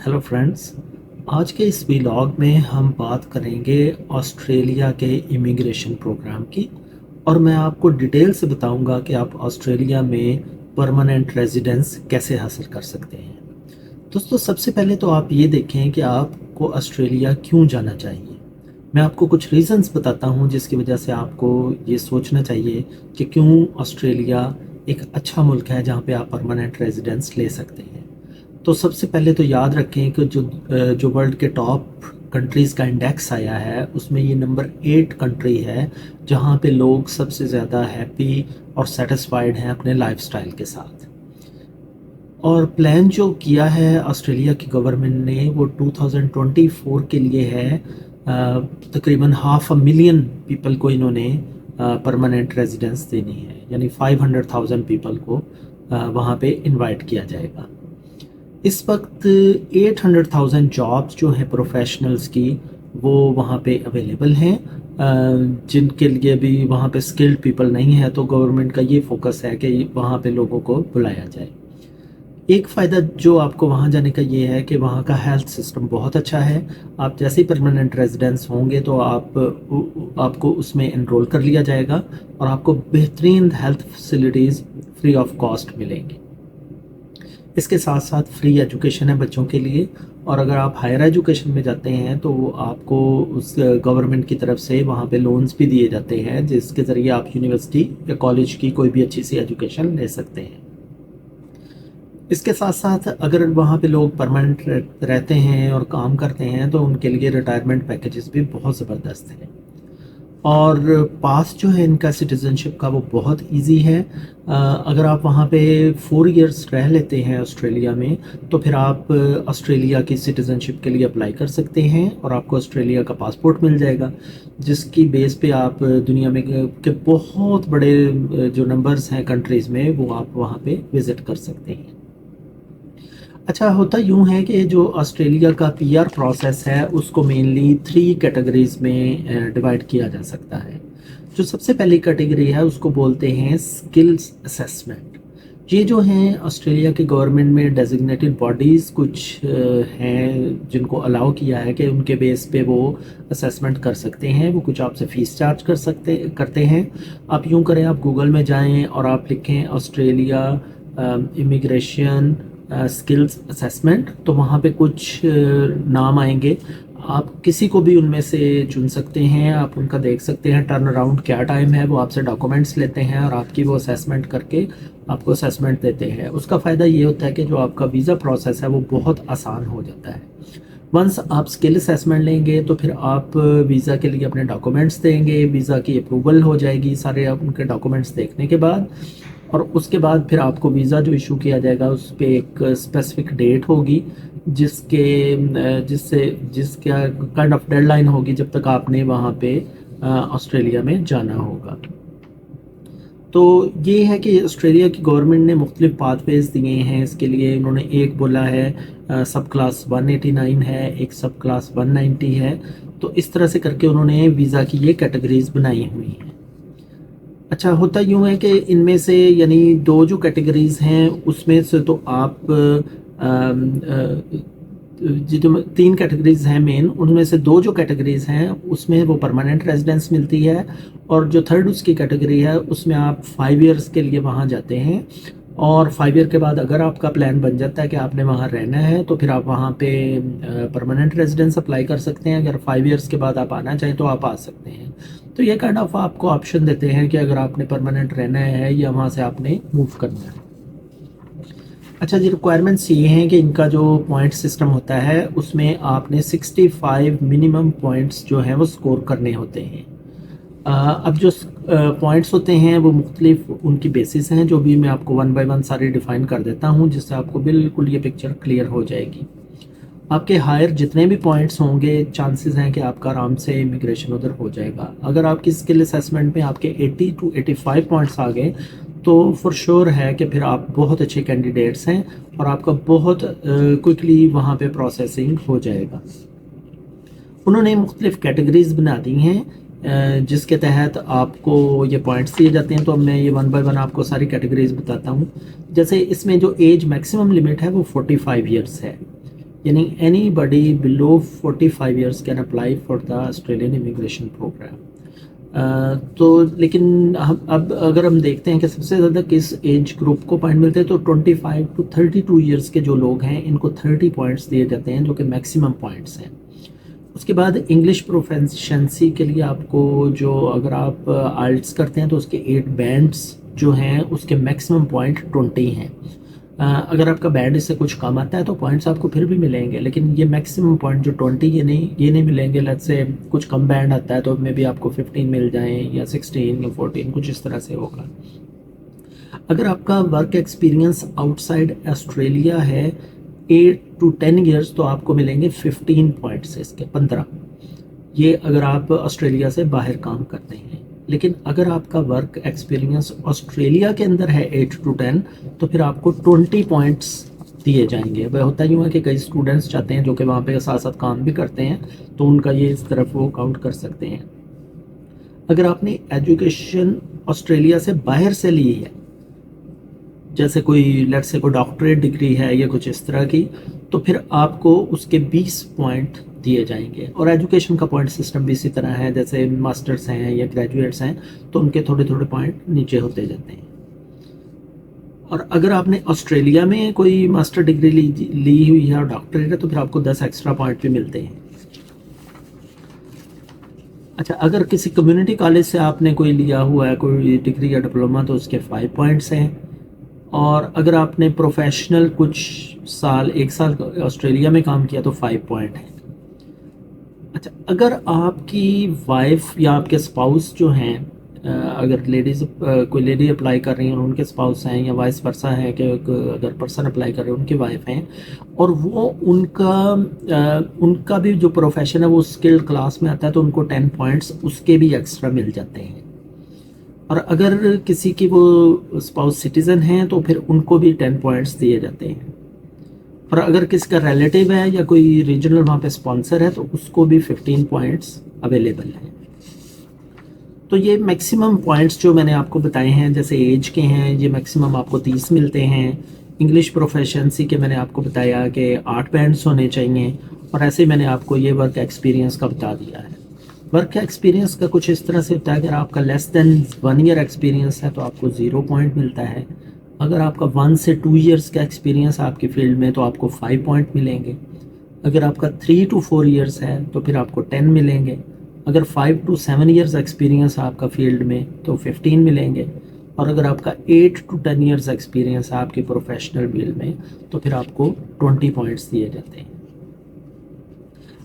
Hello friends. आज के इस व्लॉग में हम बात करेंगे ऑस्ट्रेलिया के इमिग्रेशन प्रोग्राम की। और मैं आपको डिटेल से बताऊंगा कि आप ऑस्ट्रेलिया में परमानेंट रेजिडेंस कैसे हासिल कर सकते हैं। दोस्तों, सबसे पहले तो आप ये देखें कि आपको ऑस्ट्रेलिया क्यों जाना चाहिए। मैं आपको कुछ रीज़न्स बताता हूँ जिसकी वजह से आपको ये सोचना चाहिए कि क्यों ऑस्ट्रेलिया एक अच्छा मुल्क है जहाँ पे आप परमानेंट रेजिडेंस ले सकते हैं। तो सबसे पहले तो याद रखें कि जो वर्ल्ड के टॉप कंट्रीज़ का इंडेक्स आया है उसमें ये नंबर 8 कंट्री है जहाँ पे लोग सबसे ज़्यादा हैप्पी और सेटिस्फाइड हैं अपने लाइफस्टाइल के साथ। और प्लान जो किया है ऑस्ट्रेलिया की गवर्नमेंट ने वो 2024 के लिए है। तकरीबन 500,000 पीपल को इन्होंने परमानेंट रेजिडेंस देनी है, यानी 500,000 पीपल को वहाँ पे इनवाइट किया जाएगा। इस वक्त 800,000 जॉब्स जो हैं प्रोफेशनल्स की वो वहाँ पे अवेलेबल हैं, जिनके लिए भी वहाँ पे स्किल्ड पीपल नहीं है। तो गवर्नमेंट का ये फोकस है कि वहाँ पे लोगों को बुलाया जाए। एक फ़ायदा जो आपको वहाँ जाने का ये है कि वहाँ का हेल्थ सिस्टम बहुत अच्छा है। आप जैसे ही परमानेंट रेजिडेंस होंगे तो आपको उसमें एनरोल कर लिया जाएगा और आपको बेहतरीन health facilities free of cost मिलेंगी। इसके साथ साथ फ्री एजुकेशन है बच्चों के लिए, और अगर आप हायर एजुकेशन में जाते हैं तो आपको उस गवर्नमेंट की तरफ से वहाँ पे लोन्स भी दिए जाते हैं जिसके ज़रिए आप यूनिवर्सिटी या कॉलेज की कोई भी अच्छी सी एजुकेशन ले सकते हैं। इसके साथ साथ अगर वहाँ पे लोग परमानेंट रहते हैं और काम करते हैं तो उनके लिए रिटायरमेंट पैकेजेस भी बहुत ज़बरदस्त हैं। और पास जो है इनका सिटीज़नशिप का वो बहुत इजी है। अगर आप वहाँ पे 4 इयर्स रह लेते हैं ऑस्ट्रेलिया में तो फिर आप ऑस्ट्रेलिया की सिटीज़नशिप के लिए अप्लाई कर सकते हैं और आपको ऑस्ट्रेलिया का पासपोर्ट मिल जाएगा, जिसकी बेस पे आप दुनिया में के बहुत बड़े जो नंबर्स हैं कंट्रीज़ में वो आप वहाँ पे विज़िट कर सकते हैं। अच्छा, होता यूँ है कि जो ऑस्ट्रेलिया का पीआर प्रोसेस है उसको मेनली 3 कैटेगरीज़ में डिवाइड किया जा सकता है। जो सबसे पहली कैटेगरी है उसको बोलते हैं स्किल्स असेसमेंट। ये जो हैं ऑस्ट्रेलिया के गवर्नमेंट में डेजिग्नेटेड बॉडीज़ कुछ हैं जिनको अलाउ किया है कि उनके बेस पे वो असेसमेंट कर सकते हैं। वो कुछ आपसे फ़ीस चार्ज करते हैं। आप यूँ करें, आप गूगल में जाएँ और आप लिखें ऑस्ट्रेलिया इमिग्रेशन स्किल्स असेसमेंट, तो वहाँ पे कुछ नाम आएंगे। आप किसी को भी उनमें से चुन सकते हैं, आप उनका देख सकते हैं टर्न अराउंड क्या टाइम है। वो आपसे डॉक्यूमेंट्स लेते हैं और आपकी वो असेसमेंट करके आपको असेसमेंट देते हैं। उसका फ़ायदा ये होता है कि जो आपका वीज़ा प्रोसेस है वो बहुत आसान हो जाता है। वंस आप स्किल असेसमेंट लेंगे तो फिर आप वीज़ा के लिए अपने डॉक्यूमेंट्स देंगे, वीज़ा की अप्रूवल हो जाएगी सारे आप उनके डॉक्यूमेंट्स देखने के बाद। और उसके बाद फिर आपको वीज़ा जो इशू किया जाएगा उस पर एक स्पेसिफिक डेट होगी जिसका काइंड ऑफ डेडलाइन होगी जब तक आपने वहाँ पे ऑस्ट्रेलिया में जाना होगा। तो ये है कि ऑस्ट्रेलिया की गवर्नमेंट ने मुख्तलिफ पाथवेज़ दिए हैं इसके लिए। उन्होंने एक बोला है सब क्लास 189 है, एक सब क्लास 190 है। तो इस तरह से करके उन्होंने वीज़ा की ये कैटेगरीज बनाई हुई हैं। अच्छा, होता यूँ है कि इनमें से यानी 2 जो कैटेगरीज़ हैं उसमें से तो आप जो 3 कैटेगरीज़ हैं मेन, उनमें से 2 जो कैटेगरीज़ हैं उसमें वो परमानेंट रेजिडेंस मिलती है, और जो थर्ड उसकी कैटेगरी है उसमें आप 5 इयर्स के लिए वहाँ जाते हैं। और 5 ईयर के बाद अगर आपका प्लान बन जाता है कि आपने वहाँ रहना है तो फिर आप वहाँ पे परमानेंट रेजिडेंस अप्लाई कर सकते हैं। अगर 5 इयर्स के बाद आप आना चाहें तो आप आ सकते हैं। तो ये काइंड ऑफ आपको ऑप्शन देते हैं कि अगर आपने परमानेंट रहना है या वहाँ से आपने मूव करना है। अच्छा जी, रिक्वायरमेंट्स ये हैं कि इनका जो पॉइंट सिस्टम होता है उसमें आपने 65 मिनिमम पॉइंट्स जो हैं वो स्कोर करने होते हैं। अब जो पॉइंट्स होते हैं वो मुख्तलिफ उनकी बेसिस हैं, जो भी मैं आपको 1 बाय 1 सारी डिफ़ाइन कर देता हूँ जिससे आपको बिल्कुल ये पिक्चर क्लियर हो जाएगी। आपके हायर जितने भी पॉइंट्स होंगे चांसेस हैं कि आपका आराम से इमिग्रेशन उधर हो जाएगा। अगर आपकी स्किल असेसमेंट में आपके 80 to 85 पॉइंट्स आ गए तो फॉर श्योर है कि फिर आप बहुत अच्छे कैंडिडेट्स हैं और आपका बहुत क्विकली वहाँ पे प्रोसेसिंग हो जाएगा। उन्होंने मुख्तलिफ कैटेगरीज बना दी हैं जिसके तहत आपको ये पॉइंट्स दिए जाते हैं। तो अब मैं ये 1 बाय 1 आपको सारी कैटेगरीज बताता हूँ। जैसे इसमें जो एज मैक्सिमम लिमिट है वो 45 ईयर्स है। یعنی anybody below 45 years can apply for the Australian immigration program. تو لیکن اب اگر ہم دیکھتے ہیں کہ سب سے زیادہ کس ایج گروپ کو پوائنٹ ملتے ہیں تو 25 to 32 ایئرس کے جو لوگ ہیں ان کو 30 پوائنٹس دیے جاتے ہیں جو کہ میکسیمم پوائنٹس ہیں. اس کے بعد انگلش پروفیشنسی کے لیے آپ کو جو اگر آپ آئلٹس کرتے ہیں تو اس کے 8 بینڈس جو ہیں اس کے میکسیمم پوائنٹ 20 ہیں. اگر آپ کا بینڈ اس سے کچھ کم آتا ہے تو پوائنٹس آپ کو پھر بھی ملیں گے, لیکن یہ میکسیمم پوائنٹ جو 20 یہ نہیں ملیں گے. لیٹ سے کچھ کم بینڈ آتا ہے تو میں بھی آپ کو 15 مل جائیں یا 16 یا 14 کچھ اس طرح سے ہوگا. اگر آپ کا work experience out side Australia ہے 8 to 10 ایئرس تو آپ کو ملیں گے 15 پوائنٹس, اس کے 15. یہ اگر آپ آسٹریلیا سے باہر کام کرتے ہیں. لیکن اگر آپ کا ورک ایکسپیرینس آسٹریلیا کے اندر ہے 8 to 10 تو پھر آپ کو 20 پوائنٹس دیے جائیں گے. وہ ہوتا یوں ہے کہ کئی اسٹوڈنٹس چاہتے ہیں جو کہ وہاں پہ ساتھ ساتھ کام بھی کرتے ہیں تو ان کا یہ اس طرف وہ کاؤنٹ کر سکتے ہیں. اگر آپ نے ایجوکیشن آسٹریلیا سے باہر سے لی ہے, جیسے کوئی لیٹ سے کوئی ڈاکٹریٹ ڈگری ہے یا کچھ اس طرح کی, تو پھر آپ کو اس کے 20 پوائنٹ دیے جائیں گے. اور ایجوکیشن کا پوائنٹ سسٹم بھی اسی طرح ہے, جیسے ماسٹرز ہیں یا گریجویٹس ہیں تو ان کے تھوڑے تھوڑے پوائنٹ نیچے ہوتے جاتے ہیں. اور اگر آپ نے آسٹریلیا میں کوئی ماسٹر ڈگری لی ہوئی ہے اور ڈاکٹریٹ ہے تو پھر آپ کو 10 ایکسٹرا پوائنٹ بھی ملتے ہیں. اچھا, اگر کسی کمیونٹی کالج سے آپ نے کوئی لیا ہوا ہے کوئی ڈگری یا ڈپلوما تو اس کے 5 پوائنٹس ہیں. اور اگر آپ نے پروفیشنل کچھ سال 1 سال آسٹریلیا میں کام کیا تو 5 پوائنٹ ہیں. اچھا, اگر آپ کی وائف یا آپ کے اسپاؤس جو ہیں, اگر کوئی لیڈی اپلائی کر رہی ہیں اور ان کے اسپاؤس ہیں یا وائس ورسا ہے کہ اگر پرسن اپلائی کر رہے ہیں ان کی وائف ہیں اور وہ ان کا بھی جو پروفیشن ہے وہ اسکلڈ کلاس میں آتا ہے تو ان کو 10 پوائنٹس اس کے بھی ایکسٹرا مل جاتے ہیں. اور اگر کسی کی وہ اسپاؤس سٹیزن ہیں تو پھر ان کو بھی 10 پوائنٹس دیے جاتے ہیں. اور اگر کسی کا ریلیٹیو ہے یا کوئی ریجنل وہاں پہ اسپانسر ہے تو اس کو بھی 15 پوائنٹس اویلیبل ہیں. تو یہ میکسیمم پوائنٹس جو میں نے آپ کو بتائے ہیں جیسے ایج کے ہیں یہ میکسیمم آپ کو 30 ملتے ہیں. انگلش پروفیشنسی کے میں نے آپ کو بتایا کہ 8 بینڈس ہونے چاہیے. اور ایسے ہی میں نے آپ کو یہ ورک ایکسپیرینس کا بتا دیا ہے. ورک ایکسپیرینس کا کچھ اس طرح سے ہوتا ہے کہ اگر آپ کا لیس دین 1 ایئر ایکسپیرینس ہے تو آپ کو 0 پوائنٹ ملتا ہے. اگر آپ کا 1 سے 2 ایئرس کا ایکسپیرینس آپ کی فیلڈ میں تو آپ کو 5 پوائنٹ ملیں گے. اگر آپ کا 3 to 4 ایئرس ہے تو پھر آپ کو 10 ملیں گے. اگر 5 to 7 ایئرس ایکسپیرینس آپ کا فیلڈ میں تو 15 ملیں گے. اور اگر آپ کا 8 to 10 ایئرس ایکسپیرینس ہے آپ کی پروفیشنل فیلڈ میں تو پھر آپ کو 20 پوائنٹس دیے جاتے ہیں.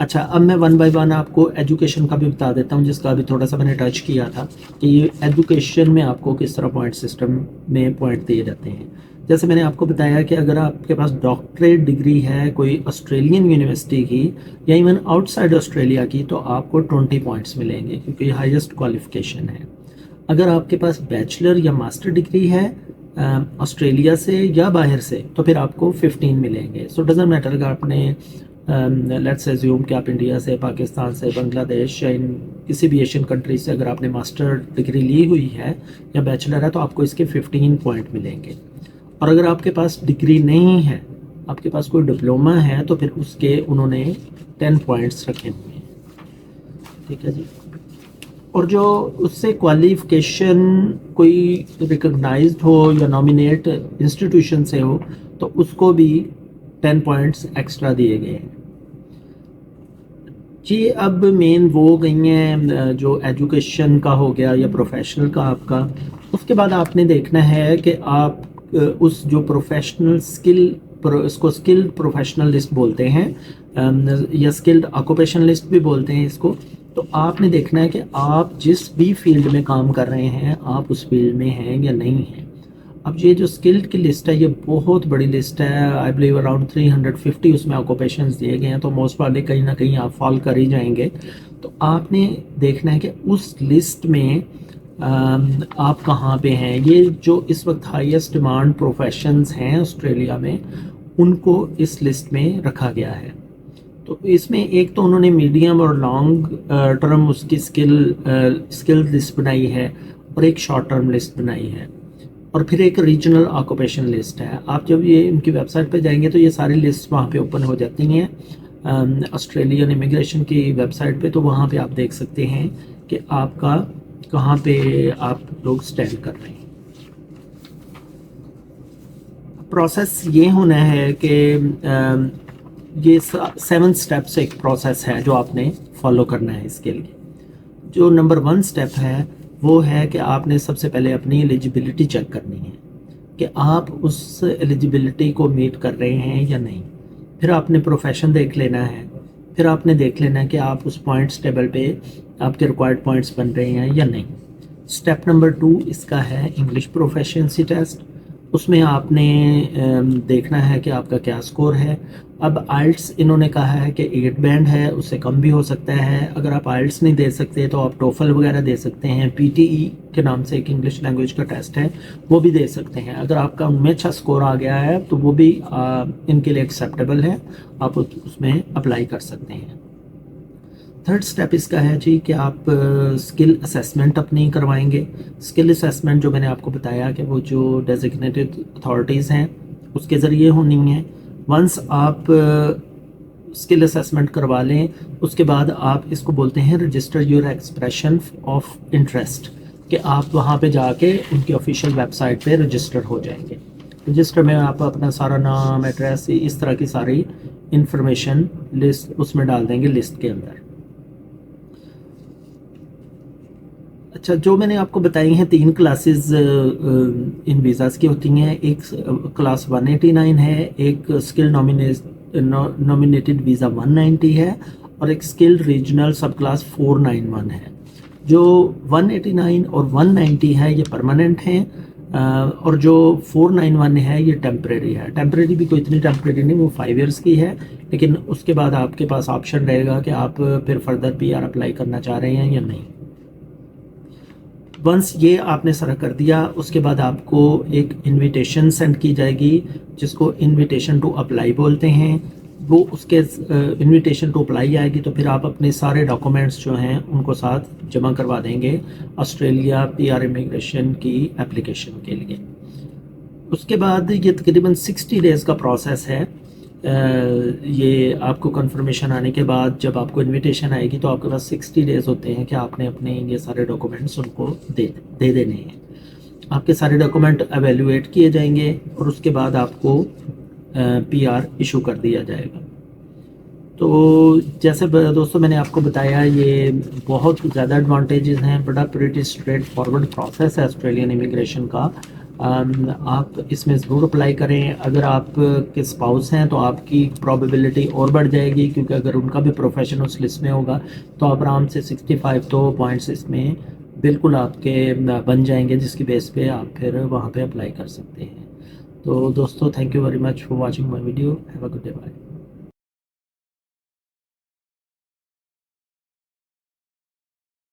اچھا, اب میں 1 by 1 آپ کو ایجوکیشن کا بھی بتا دیتا ہوں جس کا ابھی تھوڑا سا میں نے ٹچ کیا تھا کہ یہ ایجوکیشن میں آپ کو کس طرح پوائنٹ سسٹم میں پوائنٹ دیے جاتے ہیں. جیسے میں نے آپ کو بتایا کہ اگر آپ کے پاس ڈاکٹریٹ ڈگری ہے کوئی آسٹریلین یونیورسٹی کی یا ایون آؤٹ سائڈ آسٹریلیا کی تو آپ کو 20 پوائنٹس ملیں گے کیونکہ یہ ہائیسٹ کوالیفیکیشن ہے. اگر آپ کے پاس بیچلر یا ماسٹر ڈگری ہے آسٹریلیا سے یا باہر سے تو پھر آپ کو 15 ملیں گے. سو ڈزنٹ میٹر اگر آپ نے لیٹس ایزیوم کہ آپ انڈیا سے پاکستان سے بنگلہ دیش یا کسی بھی ایشین کنٹری سے اگر آپ نے ماسٹر ڈگری لی ہوئی ہے یا بیچلر ہے تو آپ کو اس کے 15 پوائنٹ ملیں گے. اور اگر آپ کے پاس ڈگری نہیں ہے آپ کے پاس کوئی ڈپلوما ہے تو پھر اس کے انہوں نے 10 پوائنٹس رکھے ہوئے ہیں. ٹھیک ہے جی. اور جو اس سے کوالیفیکیشن کوئی ریکگنائزڈ ہو یا نامینیٹ انسٹیٹیوشن سے ہو تو اس کو بھی 10 پوائنٹس ایکسٹرا دیے گئے ہیں. جی, اب مین وہ گئی ہیں جو ایجوکیشن کا ہو گیا یا پروفیشنل کا آپ کا. اس کے بعد آپ نے دیکھنا ہے کہ آپ اس جو پروفیشنل اس کو اسکلڈ پروفیشنل لسٹ بولتے ہیں یا اسکلڈ آکوپیشن لسٹ بھی بولتے ہیں اس کو. تو آپ نے دیکھنا ہے کہ آپ جس بھی فیلڈ میں کام کر رہے ہیں آپ اس فیلڈ میں ہیں یا نہیں ہیں. اب یہ جو اسکلڈ کی لسٹ ہے یہ بہت بڑی لسٹ ہے. آئی بلیو اراؤنڈ 350 اس میں آکوپیشنز دیے گئے ہیں تو موسٹ پرابلی کہیں نہ کہیں آپ فال کر ہی جائیں گے. تو آپ نے دیکھنا ہے کہ اس لسٹ میں آپ کہاں پہ ہیں. یہ جو اس وقت ہائیسٹ ڈیمانڈ پروفیشنز ہیں آسٹریلیا میں ان کو اس لسٹ میں رکھا گیا ہے. تو اس میں ایک تو انہوں نے میڈیم اور لانگ ٹرم اس کی اسکل لسٹ بنائی ہے اور ایک شارٹ ٹرم لسٹ بنائی ہے. और फिर एक रीजनल ऑक्यूपेशन लिस्ट है। आप जब ये इनकी वेबसाइट पे जाएंगे तो ये सारी लिस्ट वहाँ पे ओपन हो जाती हैं ऑस्ट्रेलियन इमिग्रेशन की वेबसाइट पे। तो वहाँ पे आप देख सकते हैं कि आपका कहाँ पे आप लोग स्टैंड कर रहे हैं। प्रोसेस ये होना है कि ये 7 स्टेप्स एक प्रोसेस है जो आपने फॉलो करना है। इसके लिए जो नंबर 1 स्टेप है वो है कि आपने सबसे पहले अपनी एलिजिबिलिटी चेक करनी है कि आप उस एलिजिबिलिटी को मीट कर रहे हैं या नहीं। फिर आपने प्रोफेशन देख लेना है। फिर आपने देख लेना है कि आप उस पॉइंट्स टेबल पे आपके रिक्वायर्ड पॉइंट्स बन रहे हैं या नहीं। स्टेप नंबर 2 इसका है इंग्लिश प्रोफिशिएंसी टेस्ट। उसमें आपने देखना है कि आपका क्या स्कोर है। अब आइल्ट्स इन्होंने कहा है कि 8 बैंड है, उससे कम भी हो सकता है। अगर आप आइल्ट्स नहीं दे सकते तो आप टोफल वगैरह दे सकते हैं। पीटीई के नाम से एक इंग्लिश लैंग्वेज का टेस्ट है, वो भी दे सकते हैं। अगर आपका उनमें अच्छा स्कोर आ गया है तो वो भी इनके लिए एक्सेप्टेबल है, आप उसमें अप्लाई कर सकते हैं। थर्ड स्टेप इसका है जी कि आप स्किल असेसमेंट अपनी करवाएंगे। स्किल असेसमेंट जो मैंने आपको बताया कि वो जो डेजिग्नेटेड अथॉरिटीज़ हैं उसके ज़रिए होनी है। वंस आप स्किल असेसमेंट करवा लें उसके बाद आप इसको बोलते हैं register your expression of interest, कि आप वहाँ पे जाके उनकी ऑफिशियल वेबसाइट पे रजिस्टर हो जाएंगे। रजिस्टर में आप अपना सारा नाम, एड्रेस, इस तरह की सारी इंफॉर्मेशन लिस्ट उसमें डाल देंगे लिस्ट के अंदर। अच्छा, जो मैंने आपको बताई हैं 3 क्लासेस इन वीज़ाज़ की होती हैं। एक क्लास 189 है, एक स्किल नॉमिनेटेड वीज़ा 190 है और एक स्किल रीजनल सब क्लास 491 है। जो 189 और 190 है ये परमानेंट हैं और जो 491 है ये टेम्परेरी है। टेम्परेरी भी कोई इतनी टेम्परेरी नहीं, वो 5 इयर्स की है, लेकिन उसके बाद आपके पास ऑप्शन रहेगा कि आप फिर फर्दर PR अप्लाई करना चाह रहे हैं या नहीं। वंस ये आपने सारा कर दिया उसके बाद आपको एक इनविटेशन सेंड की जाएगी जिसको इनविटेशन टू अप्लाई बोलते हैं। वो उसके इनविटेशन टू अप्लाई आएगी तो फिर आप अपने सारे डॉक्यूमेंट्स जो हैं उनको साथ जमा करवा देंगे ऑस्ट्रेलिया PR इमिग्रेशन की एप्लीकेशन के लिए। उसके बाद ये तकरीबन 60 डेज़ का प्रोसेस है। ये आपको कंफर्मेशन आने के बाद जब आपको इनविटेशन आएगी तो आपके पास 60 डेज़ होते हैं कि आपने अपने ये सारे डॉक्यूमेंट्स उनको दे देने हैं। आपके सारे डॉक्यूमेंट एवेल्युएट किए जाएंगे और उसके बाद आपको PR इशू कर दिया जाएगा। तो जैसे दोस्तों मैंने आपको बताया ये बहुत ज़्यादा एडवांटेजेस हैं, बड़ा प्रीटी स्ट्रेट फॉरवर्ड प्रोसेस है ऑस्ट्रेलियन इमिग्रेशन का। आप इसमें ज़रूर अप्लाई करें। अगर आप के स्पाउस हैं तो आपकी प्रोबेबिलिटी और बढ़ जाएगी, क्योंकि अगर उनका भी प्रोफेशन उस लिस्ट में होगा तो आप आराम से 65 तो पॉइंट्स इसमें बिल्कुल आपके बन जाएंगे, जिसकी बेस पे आप फिर वहाँ पे अप्लाई कर सकते हैं। तो दोस्तों thank you very much for watching my video. Have a good day, bye.